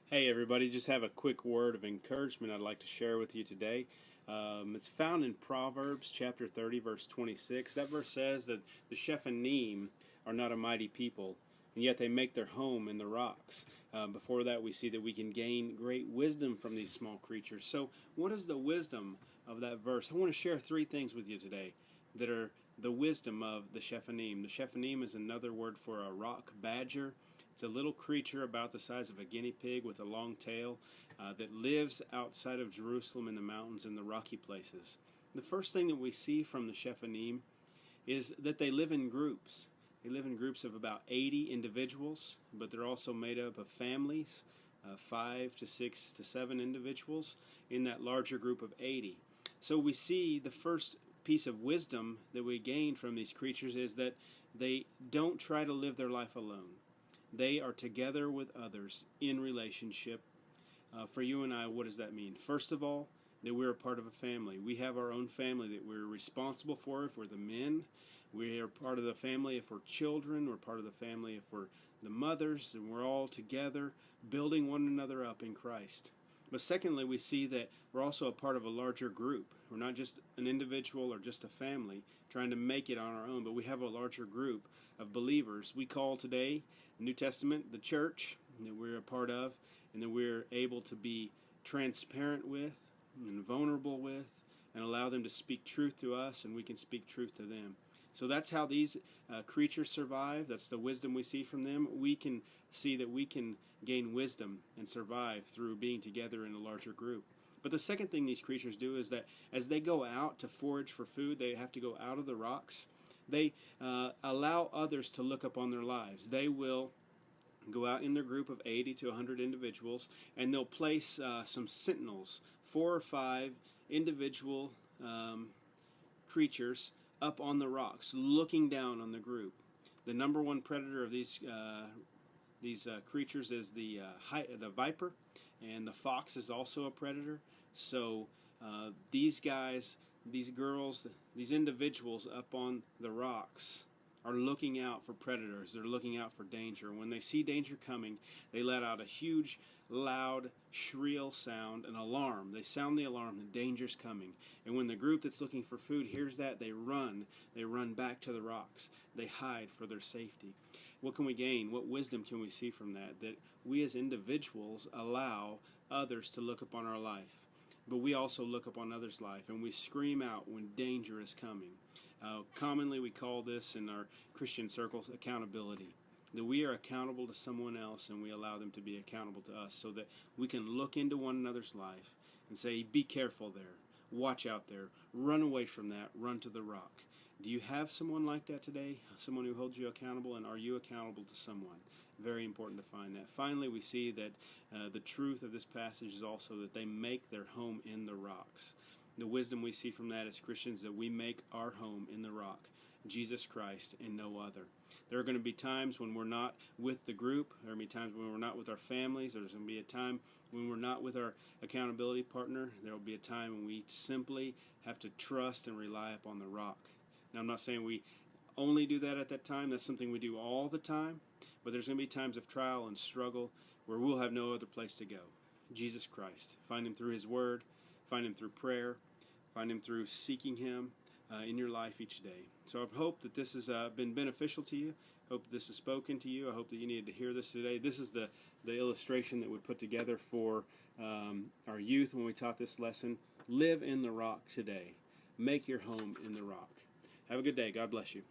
Hey everybody, just have a quick word of encouragement I'd like to share with you today. It's found in Proverbs chapter 30, verse 26. That verse says that the Shephanim are not a mighty people, and yet they make their home in the rocks. Before that, we see that we can gain great wisdom from these small creatures. So, what is the wisdom of that verse? I want to share three things with you today that are the wisdom of the Shephanim. The Shephanim is another word for a rock badger. It's a little creature about the size of a guinea pig with a long tail that lives outside of Jerusalem in the mountains and the rocky places. The first thing that we see from the Shephanim is that they live in groups. They live in groups of about 80 individuals, but they're also made up of families, 5 to 6 to 7 individuals in that larger group of 80. So we see the first piece of wisdom that we gain from these creatures is that they don't try to live their life alone. They are together with others in relationship. For you and I, what does that mean? First of all, that we're a part of a family. We have our own family that we're responsible for if we're the men. We are part of the family if we're children. We're part of the family if we're the mothers. And we're all together building one another up in Christ. But secondly, we see that we're also a part of a larger group. We're not just an individual or just a family trying to make it on our own, but we have a larger group of believers. We call today, New Testament, the church that we're a part of, and that we're able to be transparent with and vulnerable with and allow them to speak truth to us, and we can speak truth to them. So that's how these creatures survive. That's the wisdom we see from them. We can see that we can gain wisdom and survive through being together in a larger group. But the second thing these creatures do is that as they go out to forage for food, they have to go out of the rocks. They allow others to look upon their lives. They will go out in their group of 80 to 100 individuals, and they'll place some sentinels, 4 or 5 individual creatures up on the rocks, looking down on the group. The number one predator of these creatures is the viper, and the fox is also a predator. So these guys, these girls, these individuals up on the rocks are looking out for predators. They're looking out for danger. When they see danger coming, they let out a huge, loud, shrill sound, an alarm. They sound the alarm, the danger's coming. And when the group that's looking for food hears that, they run. They run back to the rocks. They hide for their safety. What can we gain? What wisdom can we see from that? That we as individuals allow others to look upon our life. But we also look upon others' life, and we scream out when danger is coming. Commonly, we call this in our Christian circles accountability. That we are accountable to someone else, and we allow them to be accountable to us, so that we can look into one another's life and say, be careful there, watch out there, run away from that, run to the rock. Do you have someone like that today? Someone who holds you accountable, and are you accountable to someone? Very important to find that. Finally, we see that the truth of this passage is also that they make their home in the rocks. The wisdom we see from that as Christians, that we make our home in the rock, Jesus Christ and no other. There are going to be times when we're not with the group. There are going to be times when we're not with our families. There's going to be a time when we're not with our accountability partner. There will be a time when we simply have to trust and rely upon the rock. Now, I'm not saying we only do that at that time. That's something we do all the time. But there's going to be times of trial and struggle where we'll have no other place to go. Jesus Christ. Find Him through His Word. Find Him through prayer. Find Him through seeking Him in your life each day. So I hope that this has been beneficial to you. I hope this has spoken to you. I hope that you needed to hear this today. This is the illustration that we put together for our youth when we taught this lesson. Live in the rock today. Make your home in the rock. Have a good day. God bless you.